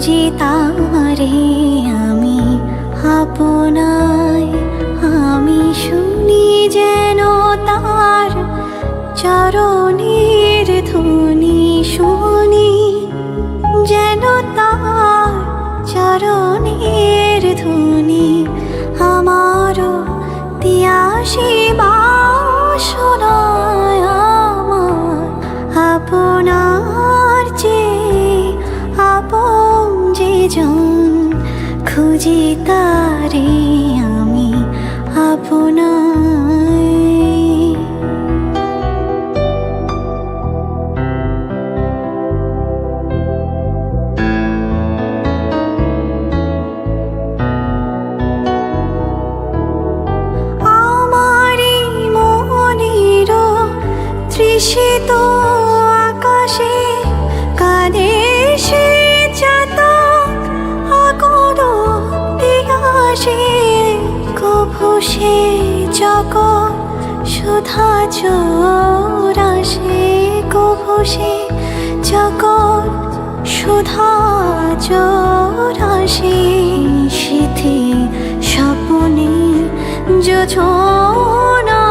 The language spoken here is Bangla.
খুঁজি তারে আমি আপনায়, আমি শুনি যেন তার চরণের ধ্বনি, শুনি যেন তার চরণের ধ্বনি। আমারও তিয়াসী বাসনায় আমার আপনার যে আপন যে জন, খুঁজি তারে আমি আপনায়। আমারি মনের তৃষিত আকাশে কাঁদে সে চাতক আগর দিয়াসে, কভু সে জগৎ সুধা চোরাসে, কভু সে জগৎ সুধা চোরাসে। সিথি স্বপ্নে যোজনা